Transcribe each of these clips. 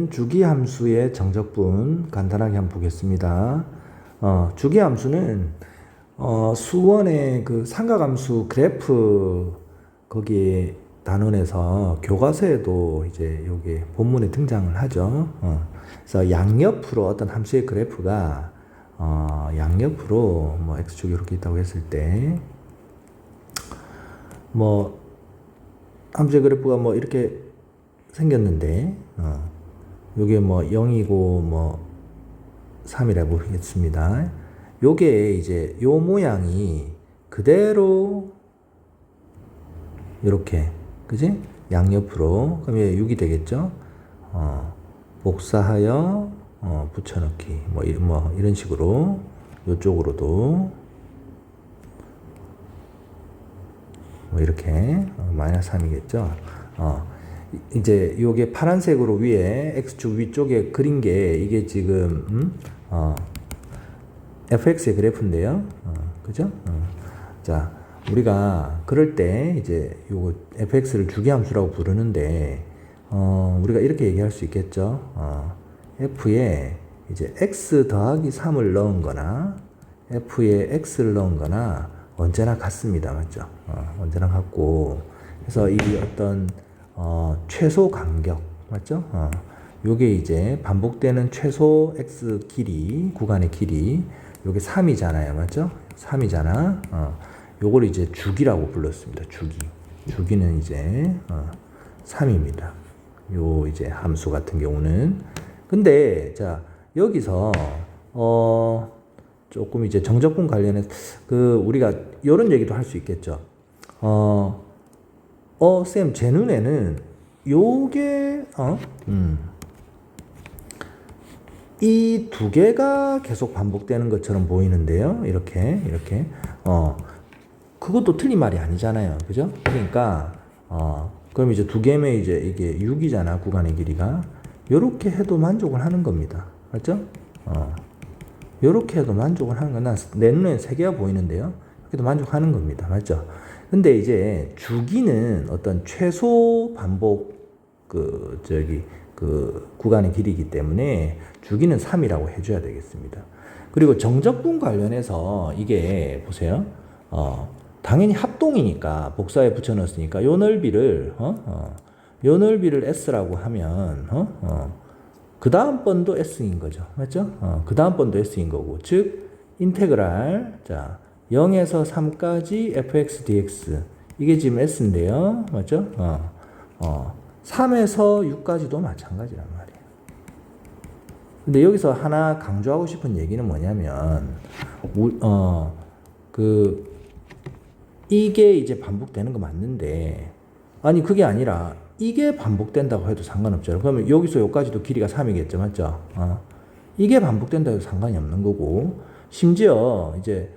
이번에는 주기함수의 정적분 간단하게 한번 보겠습니다. 주기함수는 수원의 그 삼각함수 그래프 거기에 단원에서 교과서에도 이제 요게 본문에 등장을 하죠. 그래서 양옆으로 어떤 함수의 그래프가 양옆으로 뭐 x축이 이렇게 있다고 했을 때 뭐 함수의 그래프가 뭐 이렇게 생겼는데 요게 뭐 0이고 뭐 3이라 보겠습니다. 요게 이제 요 모양이 그대로 요렇게 그지? 양옆으로 그럼 6이 되겠죠? 복사하여 붙여넣기 뭐 이런 식으로 요쪽으로도 뭐 이렇게 마이너스 3이겠죠? 이제 요게 파란색으로 위에 x축 위쪽에 그린 게 이게 지금 fx의 그래프인데요. 그죠? 자, 우리가 그럴 때 이제 요거 fx를 주기함수라고 부르는데 우리가 이렇게 얘기할 수 있겠죠. f에 이제 x 더하기 3을 넣은 거나 f에 x를 넣은 거나 언제나 같습니다. 맞죠? 언제나 같고 그래서 이 어떤 최소 간격 맞죠? 요게 이제 반복되는 최소 x 길이 구간의 길이 요게 3이잖아요. 맞죠? 3이잖아. 요걸 이제 주기라고 불렀습니다. 주기는 이제 3입니다. 요 이제 함수 같은 경우는 근데 자 여기서 조금 이제 정적분 관련해서 그 우리가 요런 얘기도 할 수 있겠죠. 쌤, 제 눈에는 요게 이 두 개가 계속 반복되는 것처럼 보이는데요. 이렇게 그것도 틀린 말이 아니잖아요. 그죠? 그러니까 그럼 이제 두 개면 이제 이게 6이잖아. 구간의 길이가. 요렇게 해도 만족을 하는 겁니다. 맞죠? 요렇게 해도 만족을 하는 건 내 눈에 세 개가 보이는데요. 이렇게도 만족하는 겁니다. 맞죠? 근데 이제 주기는 어떤 최소 반복 그 구간의 길이기 때문에 주기는 3이라고 해줘야 되겠습니다. 그리고 정적분 관련해서 이게 보세요. 당연히 합동이니까 복사에 붙여 넣었으니까 요 넓이를 요 넓이를 s라고 하면 그 다음 번도 s인 거죠. 맞죠? 그 다음 번도 s인 거고 즉 인테그랄 자 0에서 3까지 fx dx 이게 지금 s인데요. 맞죠? 3에서 6까지도 마찬가지란 말이에요. 근데 여기서 하나 강조하고 싶은 얘기는 뭐냐면 이게 이제 반복되는 거 맞는데 아니 그게 아니라 이게 반복된다고 해도 상관없죠. 그러면 여기서 여기까지도 길이가 3이겠죠. 맞죠? 이게 반복된다고 해도 상관이 없는 거고 심지어 이제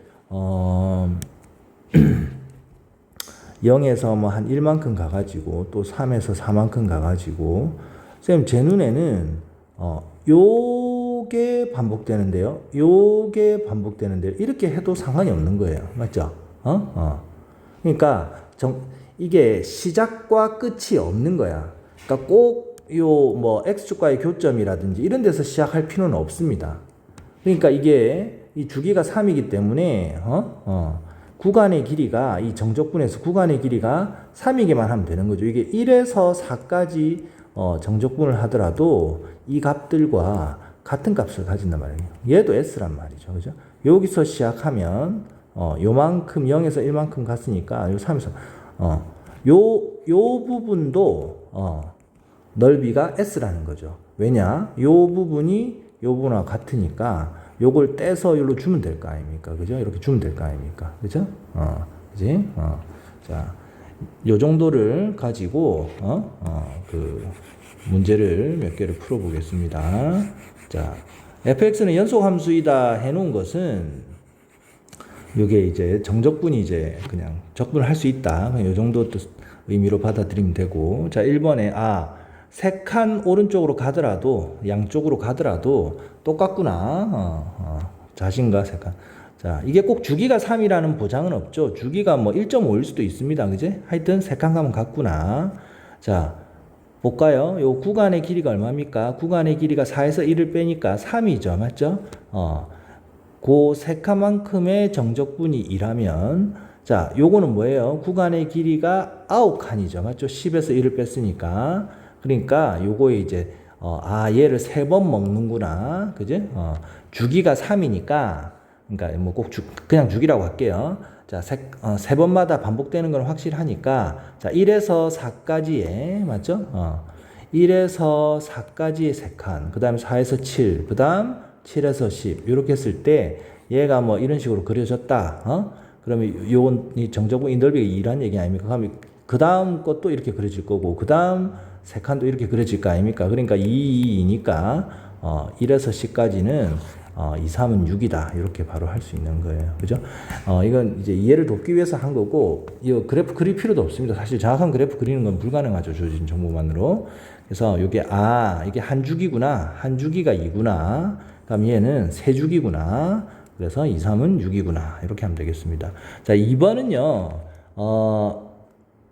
0에서 뭐 한 1만큼 가가지고 또 3에서 4만큼 가가지고 쌤 제 눈에는 요게 반복되는데요. 요게 반복되는데요. 이렇게 해도 상관이 없는 거예요. 맞죠? 그러니까 이게 시작과 끝이 없는 거야. 그러니까 꼭 요 뭐 x축과의 교점이라든지 이런 데서 시작할 필요는 없습니다. 그러니까 이게 이 주기가 3이기 때문에 구간의 길이가 이 정적분에서 구간의 길이가 3이기만 하면 되는 거죠. 이게 1에서 4까지 정적분을 하더라도 이 값들과 같은 값을 가진단 말이에요. 얘도 s란 말이죠. 그죠? 여기서 시작하면 요만큼 0에서 1만큼 갔으니까 요 3에서 요 부분도 넓이가 s라는 거죠. 왜냐? 요 부분이 요 부분과 같으니까 요걸 떼서 여기로 주면 될 거 아닙니까? 그죠? 이렇게 주면 될 거 아닙니까? 그죠? 그지? 자, 요 정도를 가지고, 그, 문제를 몇 개를 풀어보겠습니다. 자, fx는 연속함수이다 해놓은 것은, 요게 이제 정적분이 이제 그냥 적분을 할 수 있다. 요 정도 의미로 받아들이면 되고. 자, 1번에, 세 칸 오른쪽으로 가더라도 양쪽으로 가더라도 똑같구나. 자신과 세 칸. 자, 이게 꼭 주기가 3이라는 보장은 없죠. 주기가 뭐 1.5일 수도 있습니다. 그지? 하여튼 세 칸 가면 같구나. 자, 볼까요? 요 구간의 길이가 얼마입니까? 구간의 길이가 4에서 1을 빼니까 3이죠. 맞죠? 그 세 칸만큼의 정적분이 2라면, 자, 요거는 뭐예요? 구간의 길이가 9칸이죠. 맞죠? 10에서 1을 뺐으니까. 그러니까 요거에 이제, 얘를 3번 먹는구나. 그지? 주기가 3이니까, 그러니까 뭐 꼭 그냥 주기라고 할게요. 자, 세 번마다 반복되는 건 확실하니까, 자, 1에서 4까지의, 맞죠? 1에서 4까지의 3칸, 그 다음에 4에서 7, 그 다음 7에서 10, 이렇게 했을 때, 얘가 뭐 이런 식으로 그려졌다, 그러면 요건, 이 정적분, 이 넓이가 2란 얘기 아닙니까? 그러면 그 다음 것도 이렇게 그려질 거고, 그 다음 3칸도 이렇게 그려질 거 아닙니까? 그러니까 2, 2니까, 1에서 10까지는 2, 3은 6이다. 이렇게 바로 할 수 있는 거예요. 그죠? 이건 이제 이해를 돕기 위해서 한 거고, 이 그래프 그릴 필요도 없습니다. 사실 정확한 그래프 그리는 건 불가능하죠. 주어진 정보만으로. 그래서 이게, 이게 한 주기구나. 한 주기가 2구나. 그럼 얘는 세 주기구나. 그래서 2, 3은 6이구나. 이렇게 하면 되겠습니다. 자, 2번은요,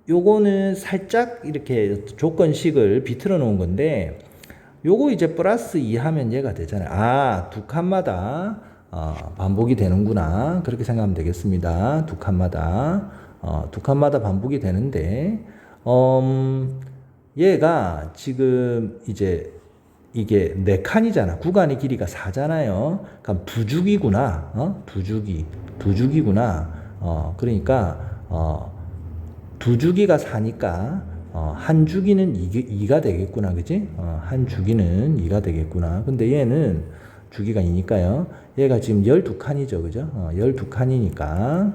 요거는 살짝 이렇게 조건식을 비틀어 놓은 건데, 요거 이제 플러스 2 하면 얘가 되잖아요. 두 칸마다 반복이 되는구나. 그렇게 생각하면 되겠습니다. 두 칸마다 반복이 되는데, 얘가 지금 이제 이게 4칸이잖아. 구간의 길이가 4잖아요. 그럼 두 주기구나. 두 주기구나. 그러니까 두 주기가 4니까 한 주기는 2가 되겠구나. 그지? 한 주기는 2가 되겠구나. 근데 얘는 주기가 2니까요. 얘가 지금 12칸이죠. 그죠? 12칸이니까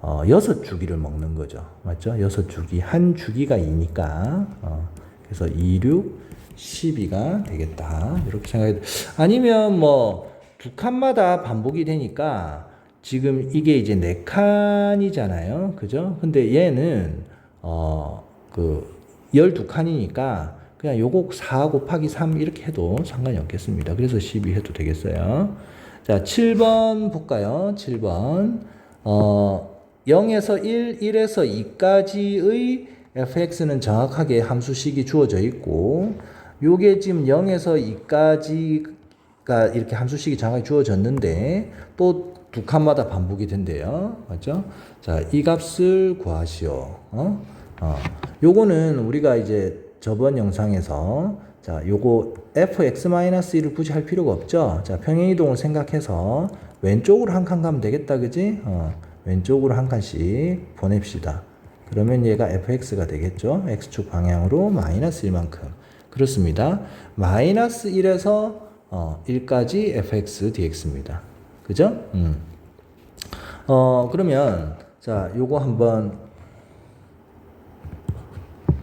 6주기를 먹는 거죠. 맞죠? 6주기. 한 주기가 2니까 그래서 2, 6, 12가 되겠다. 이렇게 생각해도, 아니면 뭐 두 칸마다 반복이 되니까 지금 이게 이제 4칸이잖아요. 그죠? 근데 얘는 12칸이니까 그냥 요거 4 곱하기 3 이렇게 해도 상관이 없겠습니다. 그래서 12 해도 되겠어요. 자, 7번 볼까요? 7번. 0에서 1, 1에서 2까지의 fx는 정확하게 함수식이 주어져 있고, 요게 지금 0에서 2까지가 이렇게 함수식이 정확하게 주어졌는데, 또 두 칸마다 반복이 된대요. 맞죠? 자, 이 값을 구하시오. 요거는 우리가 이제 저번 영상에서, 자, 요거 fx-1을 굳이 할 필요가 없죠. 자, 평행이동을 생각해서 왼쪽으로 한 칸 가면 되겠다. 그지? 왼쪽으로 한 칸씩 보냅시다. 그러면 얘가 fx가 되겠죠. x축 방향으로 마이너스 1만큼. 그렇습니다. 마이너스 1에서 1까지 fx dx입니다. 그죠? 그러면, 자, 요거 한번,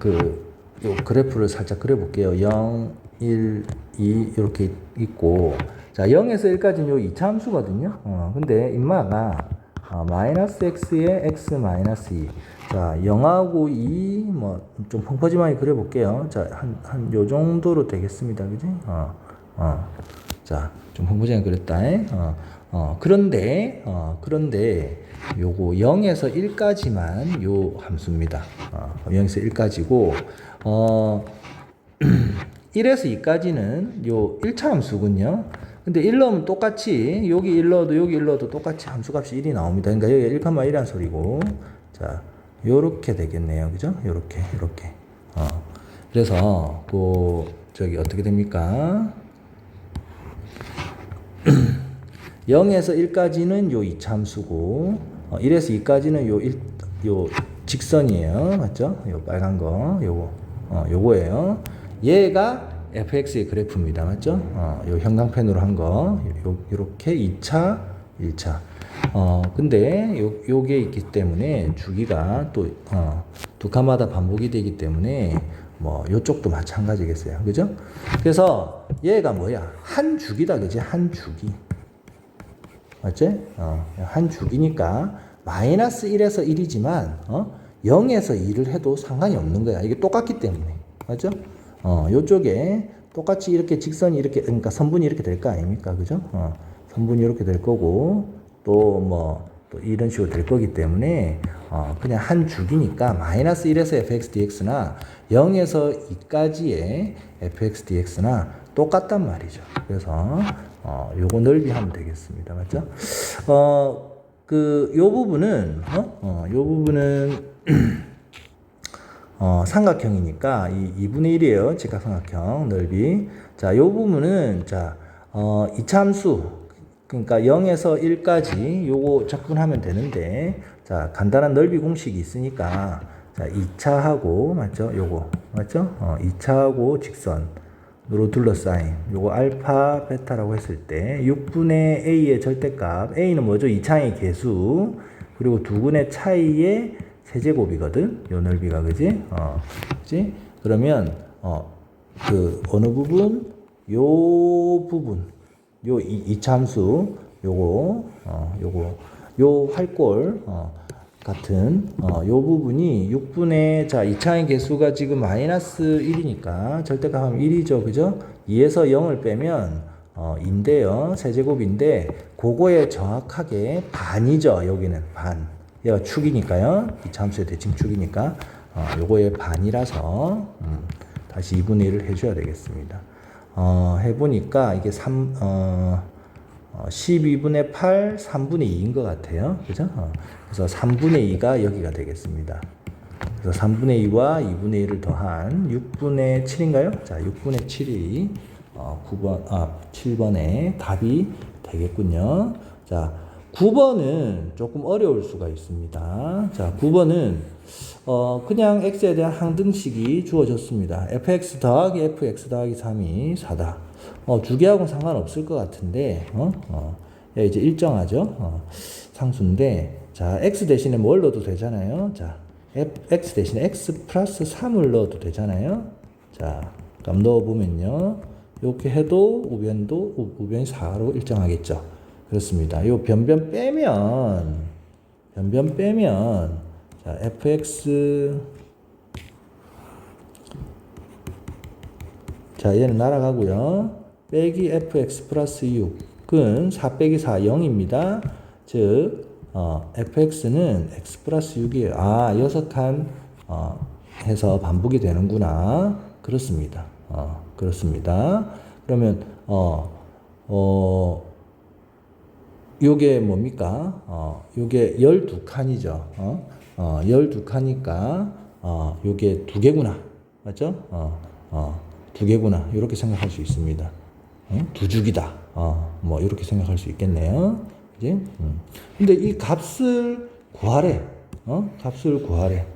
요 그래프를 살짝 그려볼게요. 0, 1, 2, 이렇게 있고, 자, 0에서 1까지는 요 2차 함수거든요. 근데 인마가, 마이너스 x에 x 마이너스 2. 자, 0하고 2, 뭐, 좀 펑퍼짐하게 그려볼게요. 자, 한 요 정도로 되겠습니다. 그지? 자, 좀 펑퍼짐하게 그렸다. 그런데 요거 0에서 1까지만 요 함수입니다. 0에서 1까지고, 1에서 2까지는 요 1차 함수군요. 근데 1 넣으면 똑같이, 여기 1 넣어도 여기 1 넣어도 똑같이 함수값이 1이 나옵니다. 그러니까 여기 1,1이란 소리고, 자, 요렇게 되겠네요. 그죠? 요렇게. 그래서, 어떻게 됩니까? 0에서 1까지는 요 2차 함수고, 1에서 2까지는 요 직선이에요. 맞죠? 요 빨간 거, 요거예요. 얘가 fx의 그래프입니다. 맞죠? 요 형광펜으로 한 거, 요렇게 2차, 1차. 근데 요게 있기 때문에 주기가 또, 두 칸마다 반복이 되기 때문에 뭐 요쪽도 마찬가지겠어요. 그죠? 그래서 얘가 뭐야? 한 주기다. 그지? 한 주기. 맞지? 한 주기니까 마이너스 1에서 1이지만 0에서 2를 해도 상관이 없는 거야. 이게 똑같기 때문에. 맞죠? 요쪽에 똑같이 이렇게 직선이 이렇게, 그러니까 선분이 이렇게 될 거 아닙니까? 그죠? 선분이 이렇게 될 거고, 또 뭐 또 이런 식으로 될 거기 때문에 그냥 한 주기니까 마이너스 1에서 fx dx나 0에서 2까지의 fx dx나 똑같단 말이죠. 그래서 요거 넓이 하면 되겠습니다. 맞죠? 요 부분은 요 부분은 삼각형이니까 이 2분의 1이에요. 직각삼각형 넓이. 자, 요 부분은 자, 이차함수 그러니까 0에서 1까지 요거 적분하면 되는데 자, 간단한 넓이 공식이 있으니까 자, 2차하고 맞죠? 요거 맞죠? 2차하고 직선으로 둘러싸인 요거 알파 베타라고 했을 때 6분의 a의 절대값 a는 뭐죠? 2차의 개수 그리고 두근의 차이의 세제곱이거든. 요 넓이가 그지? 그지? 그러면 그 어느 부분? 요 부분 요 이차함수 요거 요 활골 같은 요 부분이 6분의 자 2차의 개수가 지금 마이너스 1이니까 절대값 하면 1이죠. 그죠? 2에서 0을 빼면 인데요. 세제곱인데 그거에 정확하게 반이죠. 여기는 반. 얘가 축이니까요. 이차함수의 대칭 축이니까 요거의 반이라서 다시 2분의 1을 해줘야 되겠습니다. 해보니까 이게 12분의 8, 3분의 2인 것 같아요. 그죠? 그래서 3분의 2가 여기가 되겠습니다. 그래서 3분의 2와 2분의 1을 더한 6분의 7인가요? 자, 6분의 7이 7번의 답이 되겠군요. 자, 9번은 조금 어려울 수가 있습니다. 자, 9번은 그냥 x에 대한 항등식이 주어졌습니다. fx 더하기 fx 더하기 3이 4다. 두 개하고는 상관없을 것 같은데, 이제 일정하죠? 상수인데, 자, x 대신에 뭘 넣어도 되잖아요? 자, x 대신에 x 플러스 3을 넣어도 되잖아요? 자, 값 넣어보면요. 이렇게 해도 우변이 4로 일정하겠죠? 그렇습니다. 요 변변 빼면, 자, fx, 자, 얘는 날아가고요. 빼기 fx 플러스 6은 4 빼기 4, 0입니다. 즉, fx는 x 플러스 6이에요. 6칸, 해서 반복이 되는구나. 그렇습니다. 그렇습니다. 그러면, 요게 뭡니까? 요게 12칸이죠. 12칸이니까, 요게 2개구나. 맞죠? 2개구나. 이렇게 생각할 수 있습니다. 2주기다. 뭐, 이렇게 생각할 수 있겠네요. 그지? 근데 이 값을 구하래. 값을 구하래.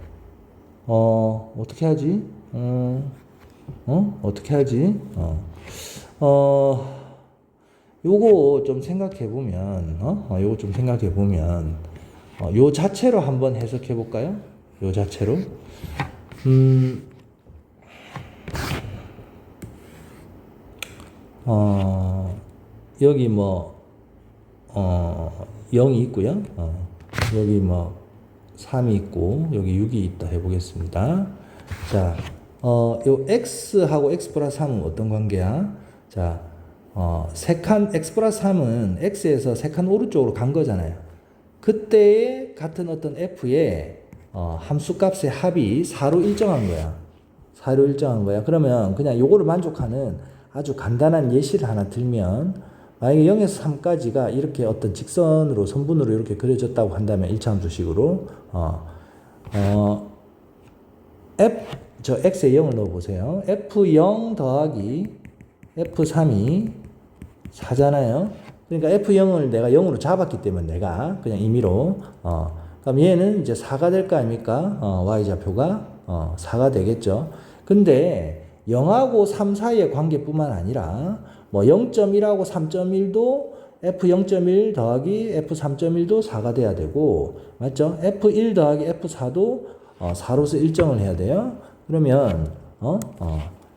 어떻게 하지? 어떻게 하지? 요거 좀 생각해 보면, 요거 좀 생각해 보면, 요 자체로 한번 해석해 볼까요? 요 자체로. 여기 뭐, 0이 있고요. 여기 뭐, 3이 있고, 여기 6이 있다 해보겠습니다. 자, 요 x하고 x 플러스 3은 어떤 관계야? 자, 세 칸, x 플러스 3은 x에서 3칸 오른쪽으로 간 거잖아요. 그때의 같은 어떤 f의 함수값의 합이 4로 일정한 거야. 4로 일정한 거야. 그러면 그냥 요거를 만족하는 아주 간단한 예시를 하나 들면, 만약에 0에서 3까지가 이렇게 어떤 직선으로, 선분으로 이렇게 그려졌다고 한다면 1차 함수식으로, 저 x에 0을 넣어보세요. f0 더하기 f3이 4잖아요. 그러니까 f0을 내가 0으로 잡았기 때문에 내가 그냥 임의로, 그럼 얘는 이제 4가 될 거 아닙니까? y좌표가 4가 되겠죠. 근데 0하고 3 사이의 관계뿐만 아니라 뭐 0.1하고 3.1도 f0.1 더하기 f3.1도 4가 돼야 되고, 맞죠? f1 더하기 f4도 4로서 일정을 해야 돼요. 그러면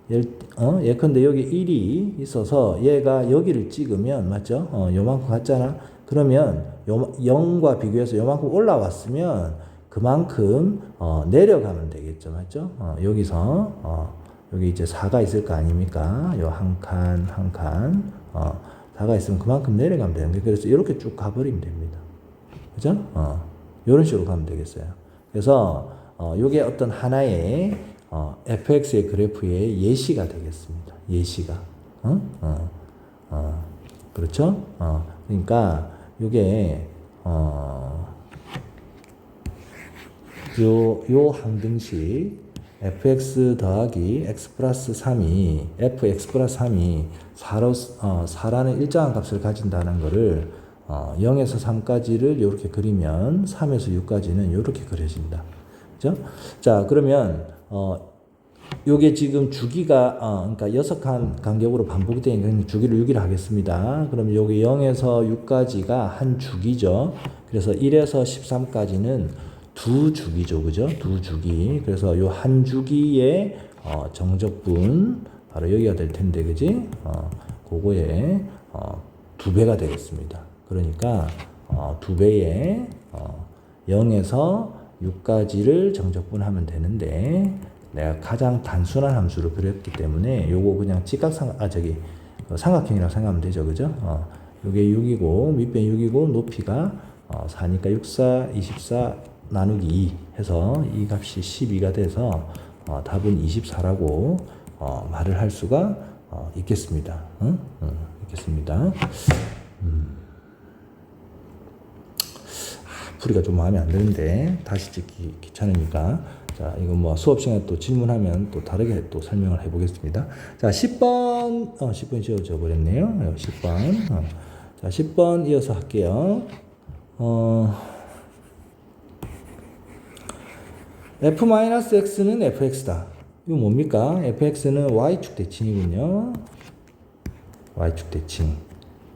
예컨대 여기 1이 있어서 얘가 여기를 찍으면, 맞죠? 요만큼 갔잖아. 그러면 0과 비교해서 요만큼 올라왔으면 그만큼 내려가면 되겠죠. 맞죠? 여기서 여기 이제 4가 있을 거 아닙니까? 요 한 칸 4가 있으면 그만큼 내려가면 되는데, 그래서 이렇게 쭉 가버리면 됩니다. 그죠? 이런 식으로 가면 되겠어요. 그래서 요게 어떤 하나의 fx의 그래프의 예시가 되겠습니다. 예시가. 그렇죠? 그러니까 요게 요 항등식 fx 더하기 x 플러스 3이 fx 플러스 3이 4라는 일정한 값을 가진다는 거를 0에서 3까지를 이렇게 그리면 3에서 6까지는 이렇게 그려진다. 그죠? 자, 그러면 요게 지금 주기가 그러니까 6칸 간격으로 반복이 되니까 주기를 6이라 하겠습니다. 그럼 여기 0에서 6까지가 한 주기죠. 그래서 1에서 13까지는 두 주기죠. 그죠? 두 주기. 그래서 요 한 주기의 정적분 바로 여기가 될 텐데, 그지? 그거에 2배가 되겠습니다. 그러니까 2배의 0에서 6까지를 정적분하면 되는데 내가 가장 단순한 함수를 그렸기 때문에 요거 그냥 삼각형이라고 생각하면 되죠. 그죠? 요게 6이고 밑변 6이고 높이가 4니까 6, 4, 24 나누기 2 해서 이 값이 12가 돼서 답은 24라고 말을 할 수가 있겠습니다. 있겠습니다. 풀이가 좀 마음에 안 드는데 다시 찍기 귀찮으니까 자, 이거 뭐 수업 시간에 또 질문하면 또 다르게 또 설명을 해보겠습니다. 자, 10번 10번 지워져 버렸네요. 10번 자, 10번 이어서 할게요. f-x는 fx다. 이거 뭡니까? fx는 y축 대칭이군요.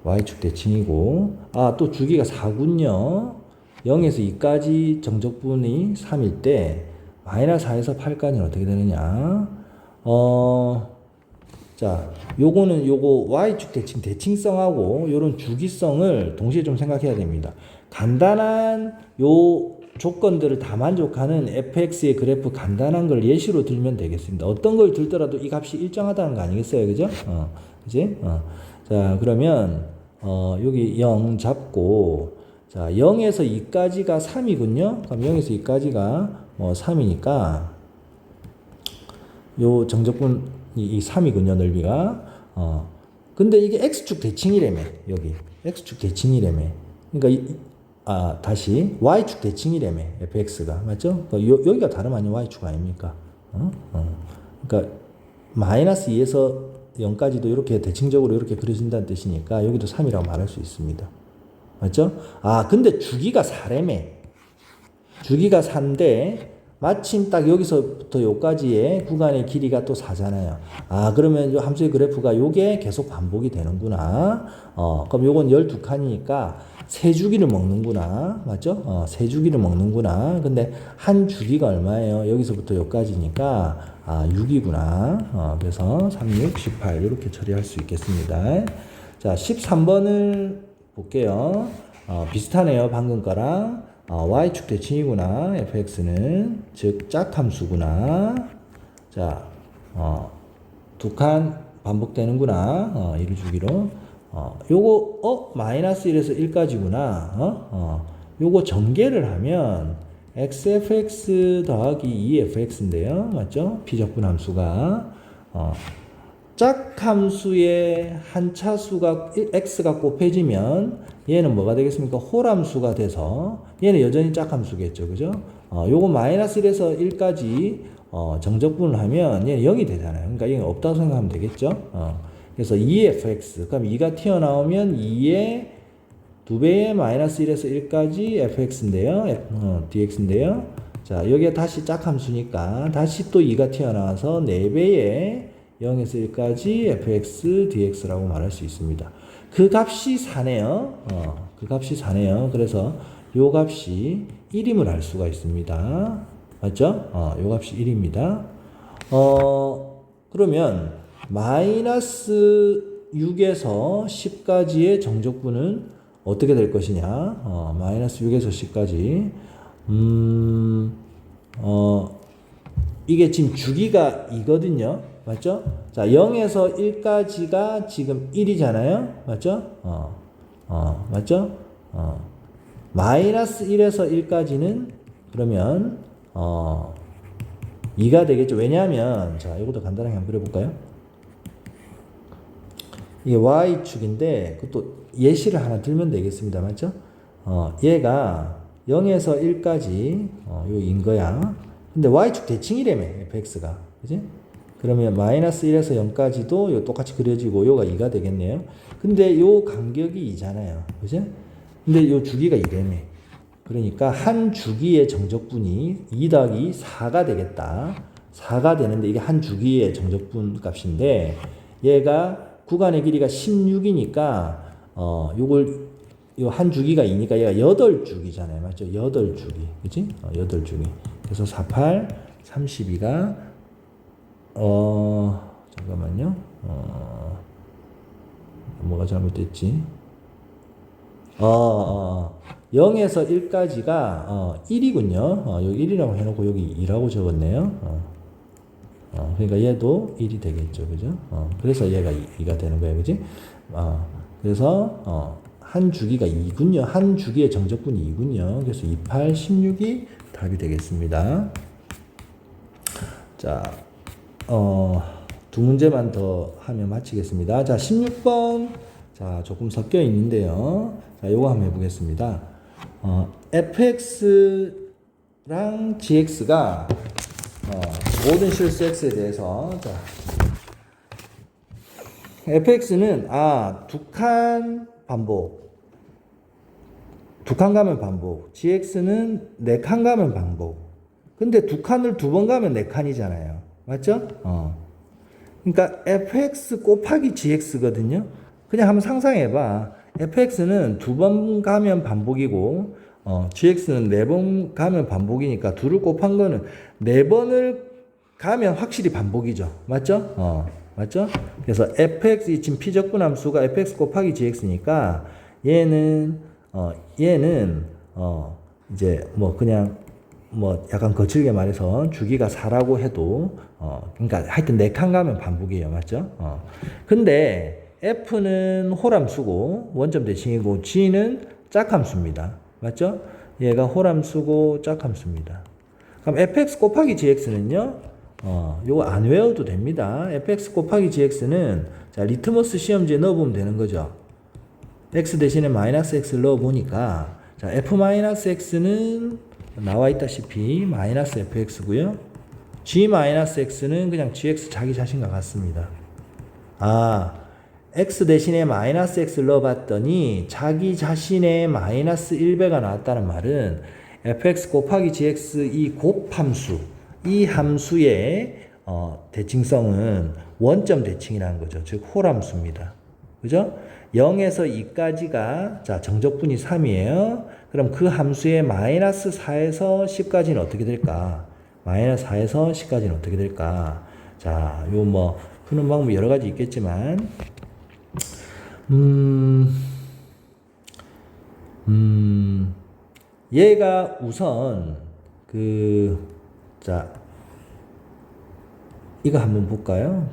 y축 대칭이고 또 주기가 4군요. 0에서 2까지 정적분이 3일 때 마이너스 4에서 8까지는 어떻게 되느냐? 자, 요거는 요거 y축 대칭성하고 요런 주기성을 동시에 좀 생각해야 됩니다. 간단한 요 조건들을 다 만족하는 fx의 그래프 간단한 걸 예시로 들면 되겠습니다. 어떤 걸 들더라도 이 값이 일정하다는 거 아니겠어요? 그죠? 그지? 자, 그러면 여기 0 잡고 자, 0에서 2까지가 3이군요. 그럼 0에서 2까지가 3이니까 요 정적분 이 3이군요. 넓이가. 근데 이게 x축 대칭이라며. 여기 x축 대칭이라며. 그러니까 다시 y축 대칭이라며. fx가 맞죠? 여기가 다름 아닌 y축 아닙니까? 그러니까 마이너스 2에서 0까지도 이렇게 대칭적으로 이렇게 그려진다는 뜻이니까 여기도 3이라고 말할 수 있습니다. 맞죠? 근데 주기가 4라며. 주기가 4인데 마침 딱 여기서부터 요까지의 구간의 길이가 또 4잖아요. 그러면 요 함수의 그래프가 요게 계속 반복이 되는구나. 그럼 요건 12칸이니까 세 주기를 먹는구나. 맞죠? 세 주기를 먹는구나. 근데 한 주기가 얼마예요? 여기서부터 요까지니까 6이구나. 그래서 3, 6, 18 이렇게 처리할 수 있겠습니다. 자, 13번을 볼게요. 비슷하네요. 방금 거랑. y축 대칭이구나. fx는 즉 짝함수구나. 자, 2칸 반복되는구나. 1을 주기로. 요거 마이너스 1에서 1까지구나. 요거 전개를 하면 xfx 더하기 2fx인데요. 맞죠? 비적분 함수가 짝함수의 한 차수가 x가 곱해지면 얘는 뭐가 되겠습니까? 홀함수가 돼서 얘는 여전히 짝함수겠죠. 그죠? 요거 마이너스 1에서 1까지 정적분을 하면 얘는 0이 되잖아요. 그러니까 얘는 없다고 생각하면 되겠죠. 그래서 2fx 그럼 2가 튀어나오면 2의 2배의 마이너스 1에서 1까지 fx인데요. dx인데요. 자, 여기가 다시 짝함수니까 다시 또 2가 튀어나와서 4배의 0에서 1까지 fx dx라고 말할 수 있습니다. 그 값이 4네요. 그 값이 4네요. 그래서 요 값이 1임을 알 수가 있습니다. 맞죠? 요 값이 1입니다. 그러면 마이너스 6에서 10까지의 정적분은 어떻게 될 것이냐? 마이너스 6에서 10까지. 이게 지금 주기가 2거든요. 맞죠? 자, 0에서 1까지가 지금 1이잖아요. 맞죠? 맞죠? 마이너스 1에서 1까지는 그러면 2가 되겠죠. 왜냐하면 자, 이것도 간단하게 한번 그려볼까요? 이게 y축인데 그것도 예시를 하나 들면 되겠습니다. 맞죠? 얘가 0에서 1까지 요인 거야. 근데 y축 대칭이라며 fx가. 그지? 그러면 마이너스 1에서 0까지도 요 똑같이 그려지고 요가 2가 되겠네요. 근데 요 간격이 2잖아요. 그죠? 근데 요 주기가 2라며. 그러니까 한 주기의 정적분이 2 더하기 4가 되겠다. 4가 되는데 이게 한 주기의 정적분 값인데 얘가 구간의 길이가 16이니까 요걸 요 한 주기가 2니까 얘가 8주기잖아요. 맞죠? 8주기. 그치? 8주기. 그래서 48, 32가 잠깐만요. 뭐가 잘못됐지? 0에서 1까지가 1이군요. 여기 1이라고 해놓고 여기 2라고 적었네요. 그러니까 얘도 1이 되겠죠. 그죠? 그래서 얘가 2가 되는 거예요. 그지? 그래서 한 주기가 2군요. 한 주기의 정적분이 2군요. 그래서 28, 16이 답이 되겠습니다. 자, 두 문제만 더 하면 마치겠습니다. 자, 16번. 자, 조금 섞여 있는데요. 자, 요거 한번 해보겠습니다. fx랑 gx가 모든 실수 x에 대해서 자, fx는 두 칸 반복, 두 칸 가면 반복, gx는 네 칸 가면 반복. 근데 두 칸을 두 번 가면 네 칸이잖아요. 맞죠? 그러니까 fx 곱하기 gx거든요. 그냥 한번 상상해봐. fx는 두 번 가면 반복이고, gx는 네 번 가면 반복이니까 둘을 곱한 거는 네 번을 가면 확실히 반복이죠. 맞죠? 맞죠? 그래서 fx, 이 지금 피적분 함수가 fx 곱하기 gx니까 얘는 이제 뭐 그냥 뭐 약간 거칠게 말해서 주기가 4라고 해도 그러니까 하여튼 4칸 가면 반복이에요. 맞죠? 근데 f는 홀함수고 원점 대칭이고 g는 짝함수입니다. 맞죠? 얘가 홀함수고 짝함수입니다. 그럼 fx 곱하기 gx는요? 요거 안 외워도 됩니다. fx 곱하기 gx는 자, 리트머스 시험지에 넣어보면 되는 거죠. x 대신에 마이너스 x를 넣어보니까 자, f-x는 나와 있다시피 마이너스 fx고요. g-x는 그냥 gx 자기 자신과 같습니다. x 대신에 마이너스 x를 넣어봤더니 자기 자신의 마이너스 1배가 나왔다는 말은 fx 곱하기 gx 이 곱함수, 이 함수의 대칭성은 원점 대칭이라는 거죠. 즉 홀함수입니다. 그죠? 0에서 2까지가 자 정적분이 3이에요. 그럼 그 함수의 마이너스 4에서 10까지는 어떻게 될까? 마이너스 4에서 10까지는 어떻게 될까? 자, 요 뭐 푸는 방법이 여러 가지 있겠지만 얘가 우선 자, 이거 한번 볼까요?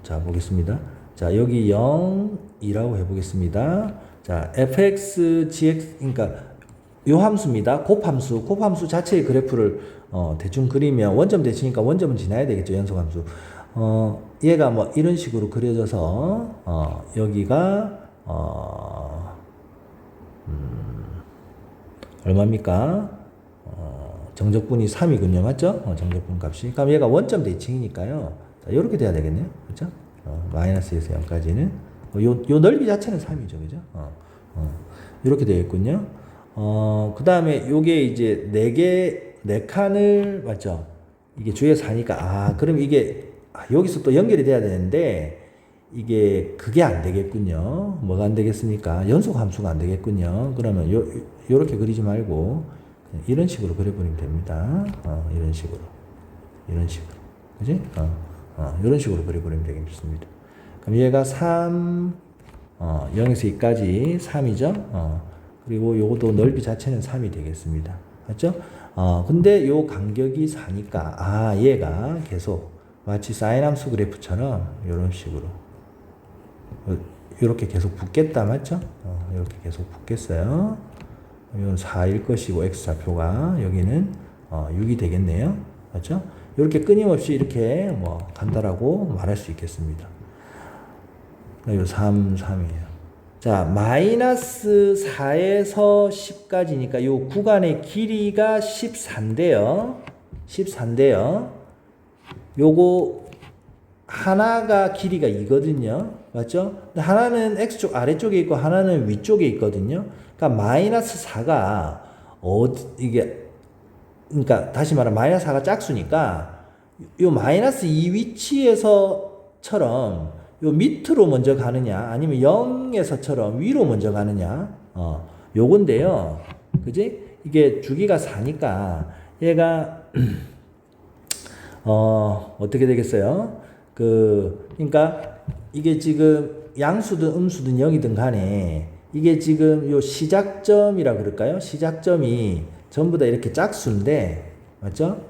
자, 보겠습니다. 자, 여기 0이라고 해보겠습니다. 자, fx, gx, 그러니까 요 함수입니다. 곱함수 자체의 그래프를 대충 그리면 원점 대칭이니까 원점은 지나야 되겠죠. 연속함수. 얘가 뭐 이런 식으로 그려져서 여기가 얼마입니까? 정적분이 3이군요. 맞죠? 정적분 값이. 그럼 얘가 원점 대칭이니까요. 자, 요렇게 돼야 되겠네요. 그죠? 마이너스에서 0까지는. 요 넓이 자체는 3이죠. 그죠? 요렇게 되겠군요. 그 다음에 요게 이제 4칸을, 맞죠? 이게 주에 4니까, 그럼 이게, 여기서 또 연결이 돼야 되는데, 이게, 그게 안 되겠군요. 뭐가 안 되겠습니까? 연속 함수가 안 되겠군요. 그러면 요렇게 그리지 말고, 이런 식으로 그려버리면 됩니다. 이런 식으로. 그지? 이런 식으로 그려버리면 되겠습니다. 그럼 얘가 3, 0에서 2까지 3이죠? 그리고 요것도 넓이 자체는 3이 되겠습니다. 맞죠? 근데 요 간격이 4니까, 얘가 계속 마치 사인함수 그래프처럼 이런 식으로. 이렇게 계속 붙겠다. 맞죠? 이렇게 계속 붙겠어요. 이건 4일 것이고 x좌표가 여기는 6이 되겠네요. 맞죠? 이렇게 끊임없이 이렇게 뭐 간다라고 말할 수 있겠습니다. 요 3, 3이에요. 자, 마이너스 4에서 10까지니까 요 구간의 길이가 14인데요. 14인데요. 요거 하나가 길이가 2거든요. 맞죠? 근데 하나는 x쪽 아래쪽에 있고 하나는 위쪽에 있거든요. 그러니까 마이너스 4가 이게 그러니까 다시 말하면 마이너스 4가 짝수니까 요 마이너스 2 위치에서처럼 요 밑으로 먼저 가느냐 아니면 0에서처럼 위로 먼저 가느냐 요건데요. 그지? 이게 주기가 4니까 얘가 어떻게 되겠어요? 그러니까 이게 지금 양수든 음수든 0이든 간에 이게 지금 요 시작점이라 그럴까요? 시작점이 전부 다 이렇게 짝수인데 맞죠?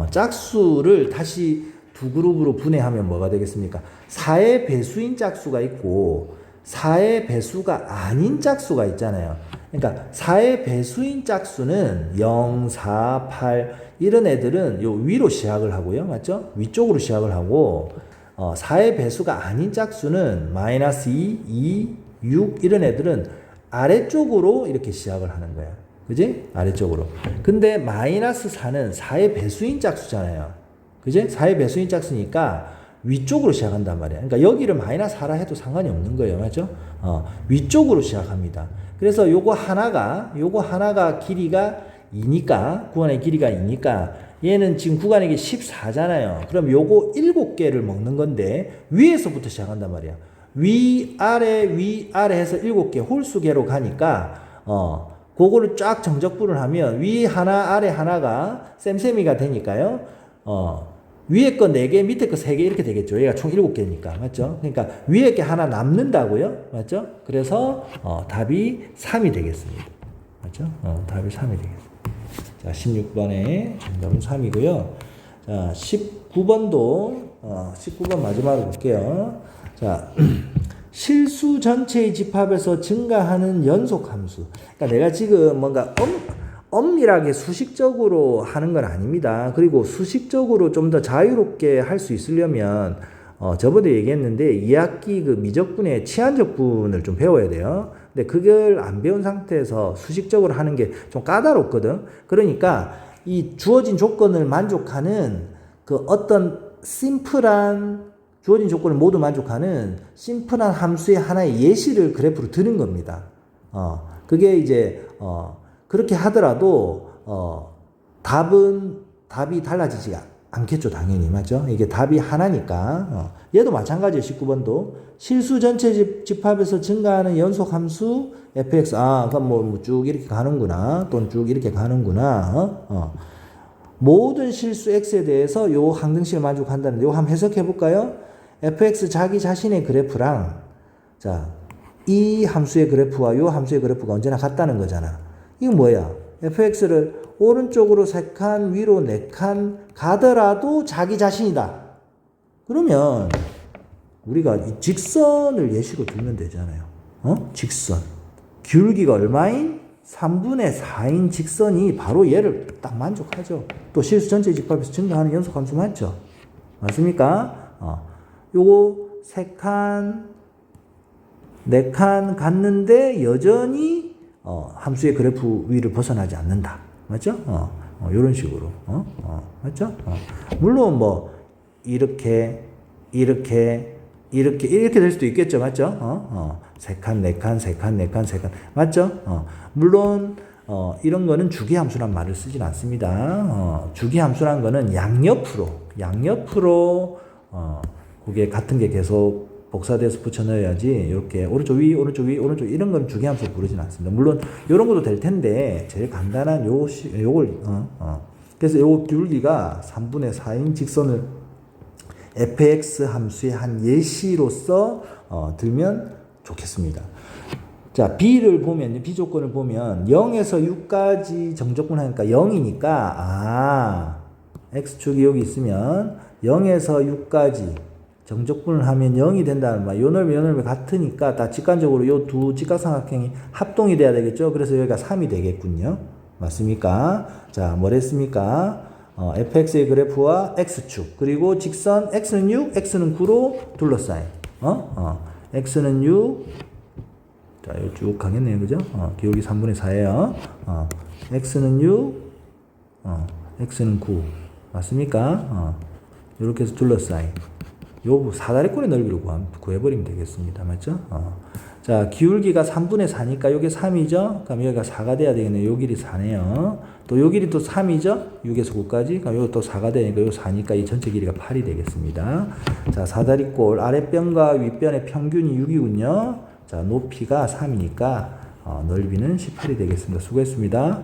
짝수를 다시 두 그룹으로 분해하면 뭐가 되겠습니까? 4의 배수인 짝수가 있고 4의 배수가 아닌 짝수가 있잖아요. 그러니까 4의 배수인 짝수는 0, 4, 8 이런 애들은 요 위로 시작을 하고요. 맞죠? 위쪽으로 시작을 하고 4의 배수가 아닌 짝수는 마이너스 2, 2, 6 이런 애들은 아래쪽으로 이렇게 시작을 하는 거야. 그지? 아래쪽으로. 근데 마이너스 4는 4의 배수인 짝수잖아요. 그지? 4의 배수인 짝수니까 위쪽으로 시작한단 말이야. 그러니까 여기를 마이너스 4라 해도 상관이 없는 거예요. 맞죠? 위쪽으로 시작합니다. 그래서 요거 하나가 길이가 2니까, 구간의 길이가 2니까, 얘는 지금 구간의 길이 14잖아요. 그럼 요거 7개를 먹는 건데, 위에서부터 시작한단 말이야. 위아래 해서 7개 홀수계로 가니까, 그거를 쫙 정적분을 하면, 위 하나, 아래 하나가 쌤쌤이가 되니까요. 위에 거 4개, 밑에 거 3개 이렇게 되겠죠. 얘가 총 7개니까. 맞죠? 그러니까 위에 게 하나 남는다고요. 맞죠? 그래서 답이 3이 되겠습니다. 맞죠? 답이 3이 되겠습니다. 자, 16번에 정답은 3이고요. 자, 19번도 19번 마지막으로 볼게요. 자, 실수 전체의 집합에서 증가하는 연속 함수. 그러니까 내가 지금 뭔가 엄밀하게 수식적으로 하는 건 아닙니다. 그리고 수식적으로 좀 더 자유롭게 할 수 있으려면 저번에 얘기했는데 2학기 그 미적분의 치환적분을 좀 배워야 돼요. 근데 그걸 안 배운 상태에서 수식적으로 하는 게 좀 까다롭거든. 그러니까 이 주어진 조건을 만족하는 그 어떤 심플한 주어진 조건을 모두 만족하는 심플한 함수의 하나의 예시를 그래프로 드는 겁니다. 그게 이제 그렇게 하더라도 답이 달라지지 않겠죠. 당연히. 맞죠? 이게 답이 하나니까 얘도 마찬가지예요. 19번도 실수 전체 집합에서 증가하는 연속 함수 fx 그럼 뭐 쭉 이렇게 가는구나 또는 쭉 이렇게 가는구나 모든 실수 x에 대해서 요 항등식을 만족한다는데 요 한번 해석해 볼까요? fx 자기 자신의 그래프랑 자 이 함수의 그래프와 요 함수의 그래프가 언제나 같다는 거잖아. 이건 뭐야? fx를 오른쪽으로 3칸, 위로 4칸 가더라도 자기 자신이다. 그러면 우리가 이 직선을 예시로 들면 되잖아요. 직선. 기울기가 얼마인? 3분의 4인 직선이 바로 얘를 딱 만족하죠. 또 실수 전체 집합에서 증가하는 연속함수 맞죠? 맞습니까? 요거 3칸, 4칸 갔는데 여전히 함수의 그래프 위를 벗어나지 않는다. 맞죠? 요런 식으로. 맞죠? 물론 뭐 이렇게 될 수도 있겠죠. 맞죠? 3칸, 4칸, 3칸, 4칸, 3칸. 맞죠? 물론 이런 거는 주기함수란 말을 쓰진 않습니다. 주기함수란 거는 양옆으로 그게 같은 게 계속 복사돼서 붙여 넣어야지 이렇게 오른쪽 위 이런 건 주기함수 부르진 않습니다. 물론 이런 것도 될 텐데 제일 간단한 요걸 그래서 요 기울기가 3분의 4인 직선을 fx 함수의 한 예시로서 들면 좋겠습니다. 자, b를 보면 b 조건을 보면 0에서 6까지 정적분 하니까 0이니까 x축이 여기 있으면 0에서 6까지 정적분을 하면 0이 된다는 말. 요 넓이 같으니까 다 직관적으로 요 두 직각삼각형이 합동이 돼야 되겠죠. 그래서 여기가 3이 되겠군요. 맞습니까? 자, 뭐랬습니까? fx의 그래프와 x축 그리고 직선 x는 6, x는 9로 둘러싸인 x는 6 자, 이거 쭉 가겠네요. 그죠? 기울기 3분의 4예요. x는 6 x는 9 맞습니까? 이렇게 해서 둘러싸인 요 사다리꼴의 넓이를 구해버리면 되겠습니다. 맞죠? 자, 기울기가 3분의 4니까 요게 3이죠? 그럼 여기가 4가 돼야 되겠네요. 요 길이 4네요. 또 요 길이 또 3이죠? 6에서 9까지. 그럼 요거 또 4가 되니까 요 4니까 이 전체 길이가 8이 되겠습니다. 자, 사다리꼴 아랫변과 윗변의 평균이 6이군요. 자, 높이가 3이니까 넓이는 18이 되겠습니다. 수고했습니다.